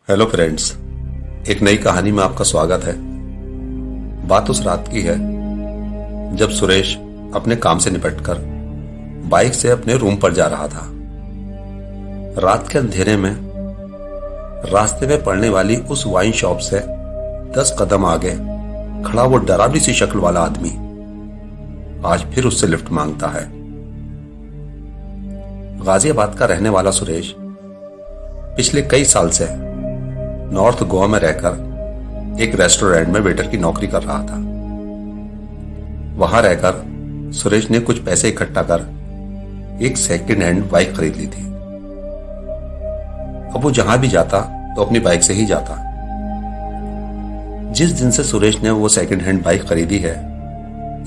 Hello friends, एक नई कहानी में आपका स्वागत है। बात उस रात की है जब सुरेश अपने काम से निपटकर बाइक से अपने रूम पर जा रहा था। रात के अंधेरे में रास्ते में पड़ने वाली उस वाइन शॉप से 10 कदम आगे खड़ा वो डरावनी सी शक्ल वाला आदमी आज फिर उससे लिफ्ट मांगता है। गाजियाबाद का रहने वाला सुरेश पिछले कई साल से नॉर्थ गोवा में रहकर एक रेस्टोरेंट में वेटर की नौकरी कर रहा था। वहां रहकर सुरेश ने कुछ पैसे इकट्ठा कर एक सेकंड हैंड बाइक खरीद ली थी। अब वो जहां भी जाता तो अपनी बाइक से ही जाता। जिस दिन से सुरेश ने वो सेकंड हैंड बाइक खरीदी है,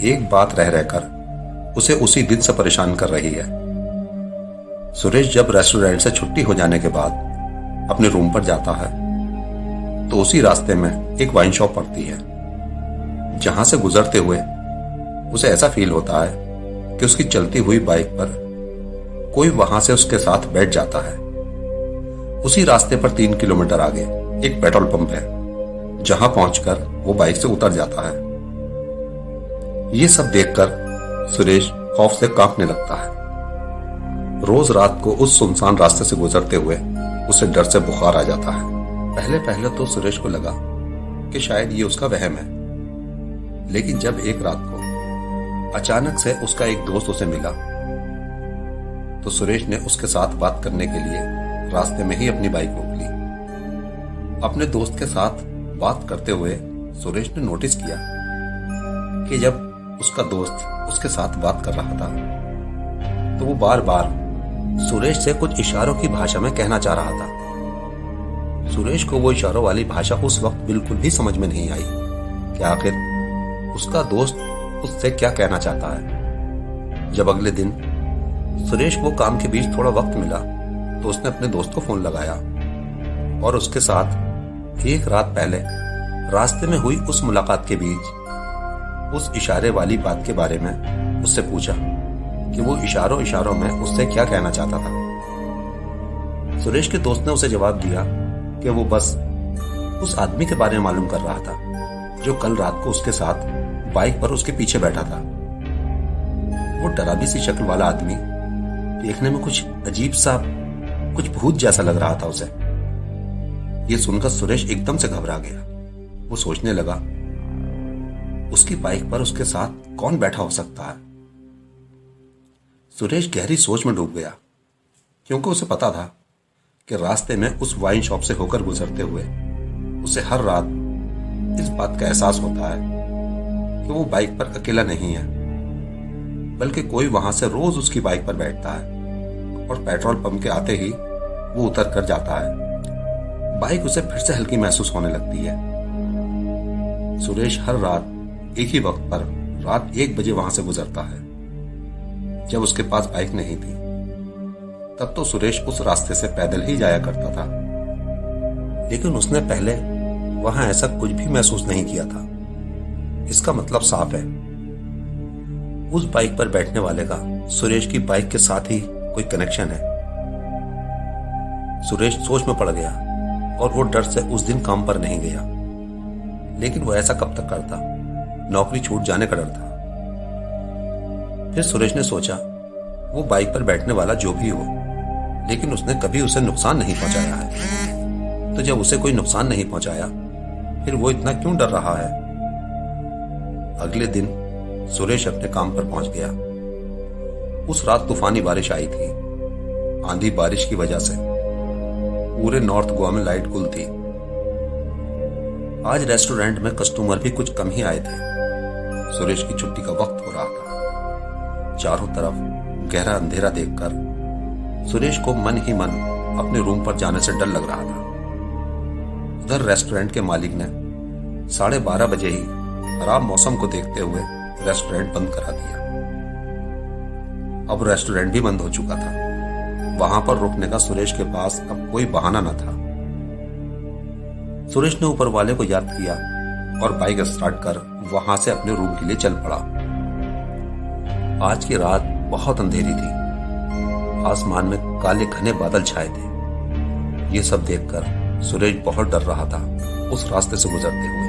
एक बात रह रहकर उसे उसी दिन से परेशान कर रही है। सुरेश जब रेस्टोरेंट से छुट्टी हो जाने के बाद अपने रूम पर जाता है तो उसी रास्ते में एक वाइन शॉप पड़ती है, जहां से गुजरते हुए उसे ऐसा फील होता है कि उसकी चलती हुई बाइक पर कोई वहां से उसके साथ बैठ जाता है। उसी रास्ते पर 3 किलोमीटर आगे एक पेट्रोल पंप है, जहां पहुंचकर वो बाइक से उतर जाता है। ये सब देखकर सुरेश खौफ से कांपने लगता है। रोज रात को उस सुनसान रास्ते से गुजरते हुए उसे डर से बुखार आ जाता है। पहले पहले तो सुरेश को लगा कि शायद ये उसका वहम है, लेकिन जब एक रात को अचानक से उसका एक दोस्त उसे मिला तो सुरेश ने उसके साथ बात करने के लिए रास्ते में ही अपनी बाइक रोक ली। अपने दोस्त के साथ बात करते हुए सुरेश ने नोटिस किया कि जब उसका दोस्त उसके साथ बात कर रहा था तो वो बार बार सुरेश से कुछ इशारों की भाषा में कहना चाह रहा था। सुरेश को वो इशारों वाली भाषा उस वक्त बिल्कुल भी समझ में नहीं आई कि आखिर उसका दोस्त उससे क्या कहना चाहता है। जब अगले दिन सुरेश को काम के बीच थोड़ा वक्त मिला तो उसने अपने दोस्त को फोन लगाया और उसके साथ एक रात पहले रास्ते में हुई उस मुलाकात के बीच उस इशारे वाली बात के बारे में उससे पूछा कि वो इशारों में उससे क्या कहना चाहता था। सुरेश के दोस्त ने उसे जवाब दिया कि वो बस उस आदमी के बारे में मालूम कर रहा था जो कल रात को उसके साथ बाइक पर उसके पीछे बैठा था। वो डरावनी सी शक्ल वाला आदमी देखने में कुछ अजीब सा, कुछ भूत जैसा लग रहा था उसे। ये सुनकर सुरेश एकदम से घबरा गया। वो सोचने लगा, उसकी बाइक पर उसके साथ कौन बैठा हो सकता है। सुरेश गहरी सोच में डूब गया, क्योंकि उसे पता था कि रास्ते में उस वाइन शॉप से होकर गुजरते हुए उसे हर रात इस बात का एहसास होता है कि वो बाइक पर अकेला नहीं है, बल्कि कोई वहां से रोज उसकी बाइक पर बैठता है और पेट्रोल पंप के आते ही वो उतर कर जाता है। बाइक उसे फिर से हल्की महसूस होने लगती है। सुरेश हर रात एक ही वक्त पर रात 1 बजे वहां से गुजरता है। जब उसके पास बाइक नहीं थी तब तो सुरेश उस रास्ते से पैदल ही जाया करता था, लेकिन उसने पहले वहां ऐसा कुछ भी महसूस नहीं किया था। इसका मतलब साफ है, उस बाइक पर बैठने वाले का सुरेश की बाइक के साथ ही कोई कनेक्शन है। सुरेश सोच में पड़ गया और वो डर से उस दिन काम पर नहीं गया। लेकिन वो ऐसा कब तक करता, नौकरी छूट जाने का डर था। फिर सुरेश ने सोचा, वो बाइक पर बैठने वाला जो भी हो, लेकिन उसने कभी उसे नुकसान नहीं पहुंचाया है। तो जब उसे कोई नुकसान नहीं पहुंचाया, फिर वो इतना क्यों डर रहा है। अगले दिन सुरेश अपने काम पर पहुंच गया। उस रात तूफानी बारिश आई थी। आंधी बारिश की वजह से पूरे नॉर्थ गोवा में लाइट गुल थी। आज रेस्टोरेंट में कस्टमर भी कुछ कम ही आए थे। सुरेश की छुट्टी का वक्त हो रहा था। चारों तरफ गहरा अंधेरा देखकर सुरेश को मन ही मन अपने रूम पर जाने से डर लग रहा था। उधर रेस्टोरेंट के मालिक ने 12:30 बजे ही खराब मौसम को देखते हुए रेस्टोरेंट बंद करा दिया। अब रेस्टोरेंट भी बंद हो चुका था। वहां पर रुकने का सुरेश के पास अब कोई बहाना न था। सुरेश ने ऊपर वाले को याद किया और बाइक स्टार्ट कर वहां से अपने रूम के लिए चल पड़ा। आज की रात बहुत अंधेरी थी। आसमान में काले घने बादल छाए थे। ये सब देखकर सुरेश बहुत डर रहा था उस रास्ते से गुजरते हुए।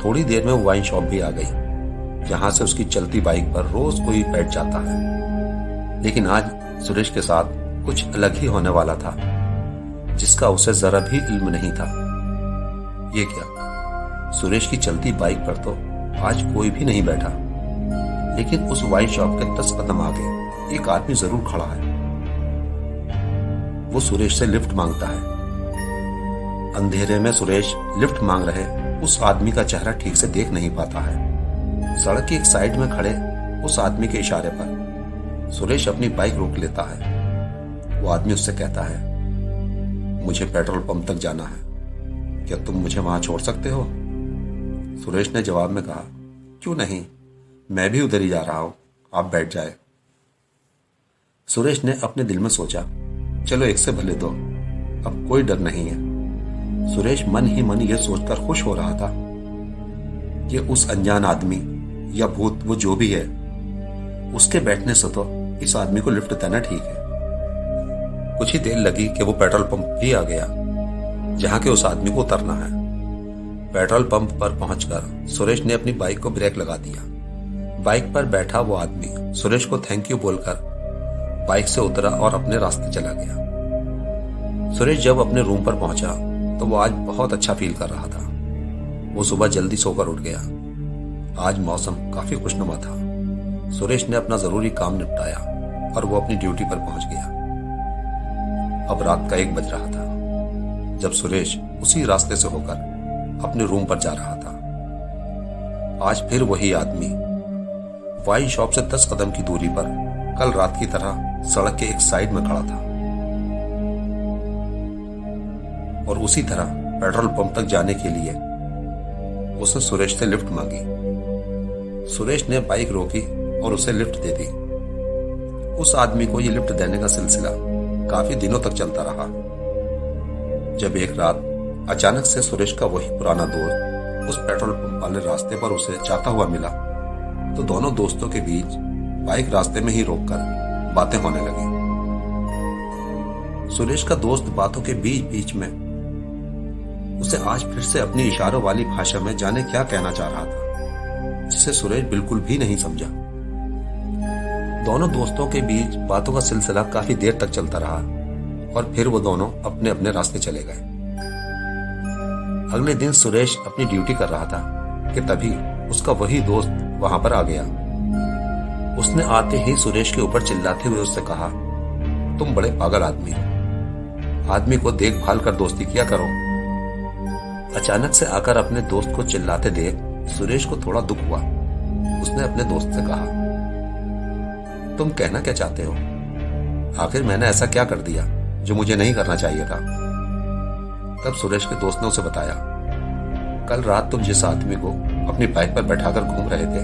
थोड़ी देर में वो वाइन शॉप भी आ गई, जहां से उसकी चलती बाइक पर रोज कोई बैठ जाता है। लेकिन आज सुरेश के साथ कुछ अलग ही होने वाला था, जिसका उसे जरा भी इल्म नहीं था। ये क्या, सुरेश की चलती बाइक पर तो आज कोई भी नहीं बैठा, लेकिन उस वाइन शॉप के 10 कदम आगे एक आदमी जरूर खड़ा है। वो सुरेश से लिफ्ट मांगता है। अंधेरे में सुरेश लिफ्ट मांग रहे उस आदमी का चेहरा ठीक से देख नहीं पाता है। सड़क की एक साइड में खड़े उस आदमी के इशारे पर सुरेश अपनी बाइक रोक लेता है। वो आदमी उससे कहता है, मुझे पेट्रोल पंप तक जाना है, क्या तुम मुझे वहां छोड़ सकते हो? सुरेश ने जवाब में कहा, क्यों नहीं, मैं भी उधर ही जा रहा हूं, आप बैठ जाए। सुरेश ने अपने दिल में सोचा, चलो एक से भले दो, अब कोई डर नहीं है। सुरेश मन ही मन यह सोचकर खुश हो रहा था कि उस अनजान आदमी या भूत, वो जो भी है, उसके बैठने से तो इस आदमी को लिफ्ट देना ठीक है। कुछ ही देर लगी कि वो पेट्रोल पंप भी आ गया, जहां के उस आदमी को उतरना है। पेट्रोल पंप पर पहुंचकर सुरेश ने अपनी बाइक को ब्रेक लगा दिया। बाइक पर बैठा वो आदमी सुरेश को थैंक यू बोलकर बाइक से उतरा और अपने रास्ते चला गया। सुरेश जब अपने रूम पर पहुंचा तो वो आज बहुत अच्छा फील कर रहा था। वो सुबह जल्दी सोकर उठ गया। आज मौसम काफी खुशनुमा था। सुरेश ने अपना जरूरी काम निपटाया और वो अपनी ड्यूटी पर पहुंच गया। अब रात का 1 बज रहा था जब सुरेश उसी रास्ते से होकर अपने रूम पर जा रहा था। आज फिर वही आदमी वाइन शॉप से 10 कदम की दूरी पर कल रात की तरह सड़क के एक साइड में खड़ा था और उसी तरह पेट्रोल पंप तक जाने के लिए उसने सुरेश से लिफ्ट मांगी। सुरेश ने बाइक रोकी और उसे लिफ्ट दे दी। उस आदमी को यह लिफ्ट देने का सिलसिला काफी दिनों तक चलता रहा। जब एक रात अचानक से सुरेश का वही पुराना दोस्त उस पेट्रोल पंप वाले रास्ते पर उसे जाता हुआ मिला, तो दोनों दोस्तों के बीच बाइक रास्ते में ही रोककर बातें होने लगी। सुरेश का दोस्त बातों के बीच बीच में उसे आज फिर से अपनी इशारों वाली भाषा में जाने क्या कहना चाह रहा था, जिसे सुरेश बिल्कुल भी नहीं समझा। दोनों दोस्तों के बीच बातों का सिलसिला काफी देर तक चलता रहा और फिर वो दोनों अपने अपने रास्ते चले गए। अगले दिन सुरेश अपनी ड्यूटी कर रहा था कि तभी उसका वही दोस्त वहां पर आ गया। उसने आते ही सुरेश के ऊपर चिल्लाते हुए उससे कहा, तुम बड़े पागल आदमी हो, आदमी को देखभाल कर दोस्ती किया करो। अचानक से आकर अपने दोस्त को चिल्लाते देख सुरेश को थोड़ा दुख हुआ। उसने अपने दोस्त से कहा, तुम कहना क्या चाहते हो? आखिर मैंने ऐसा क्या कर दिया जो मुझे नहीं करना चाहिए था? तब सुरेश के दोस्त ने उसे बताया, कल रात तुम जिस आदमी को अपनी बाइक पर बैठाकर घूम रहे थे,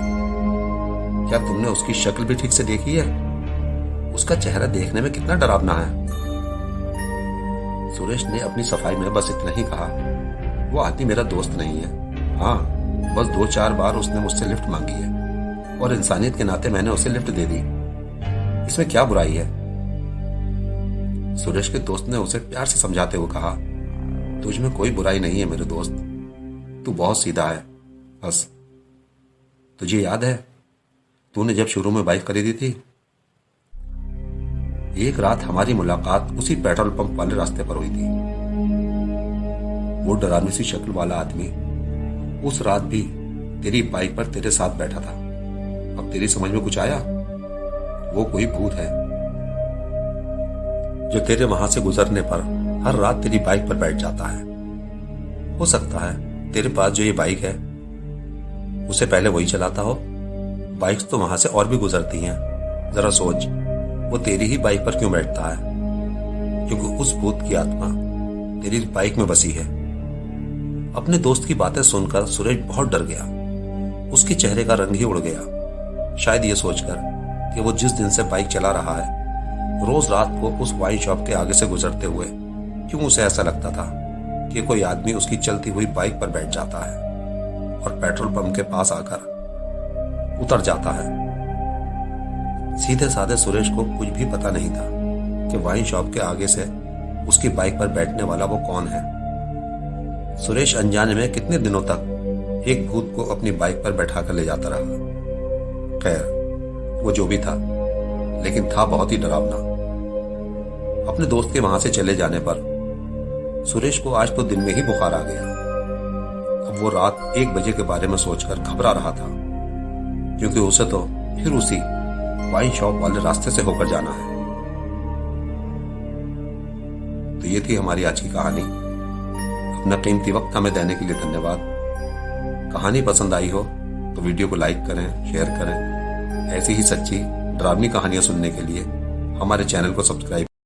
क्या तुमने उसकी शक्ल भी ठीक से देखी है? उसका चेहरा देखने में कितना डरावना है। सुरेश ने अपनी सफाई में बस इतना ही कहा, वो आदमी मेरा दोस्त नहीं है। हाँ, बस 2-4 बार उसने मुझसे लिफ्ट मांगी है और इंसानियत के नाते मैंने उसे लिफ्ट दे दी। इसमें क्या बुराई है? सुरेश के दोस्त ने उसे प्यार से समझाते हुए कहा, तुझ में कोई बुराई नहीं है मेरे दोस्त, तू बहुत सीधा है। बस तुझे याद है तूने जब शुरू में बाइक खरीदी थी? एक रात हमारी मुलाकात उसी पेट्रोल पंप वाले रास्ते पर हुई थी। वो डरावनी सी शक्ल वाला आदमी उस रात भी तेरी बाइक पर तेरे साथ बैठा था। अब तेरी समझ में कुछ आया? वो कोई भूत है जो तेरे वहां से गुजरने पर हर रात तेरी बाइक पर बैठ जाता है। हो सकता है तेरे पास जो ये बाइक है उसे पहले वही चलाता हो। बाइक्स तो वहां से और भी गुजरती हैं। जरा सोच, वो तेरी ही बाइक पर क्यों बैठता है? क्योंकि उस भूत की आत्मा तेरी बाइक में बसी है। अपने दोस्त की बातें सुनकर सुरेश बहुत डर गया। उसके चेहरे का रंग ही उड़ गया, शायद ये सोचकर कि वो जिस दिन से बाइक चला रहा है, रोज रात को उस वाइन शॉप के आगे से गुजरते हुए क्यों उसे ऐसा लगता था कि कोई आदमी उसकी चलती हुई बाइक पर बैठ जाता है और पेट्रोल पंप के पास आकर उतर जाता है। सीधे साधे सुरेश को कुछ भी पता नहीं था कि वाइन शॉप के आगे से उसकी बाइक पर बैठने वाला वो कौन है। सुरेश अनजाने में कितने दिनों तक एक भूत को अपनी बाइक पर बैठा कर ले जाता रहा। खैर, वो जो भी था, लेकिन था बहुत ही डरावना। अपने दोस्त के वहां से चले जाने पर सुरेश को आज तो दिन में ही बुखार आ गया। अब वो रात 1 बजे के बारे में सोचकर घबरा रहा था, क्योंकि उसे तो फिर उसी वाइन शॉप वाले रास्ते से होकर जाना है। तो ये थी हमारी आज की कहानी। अपना कीमती वक्त हमें देने के लिए धन्यवाद। कहानी पसंद आई हो तो वीडियो को लाइक करें, शेयर करें। ऐसी ही सच्ची डरावनी कहानियां सुनने के लिए हमारे चैनल को सब्सक्राइब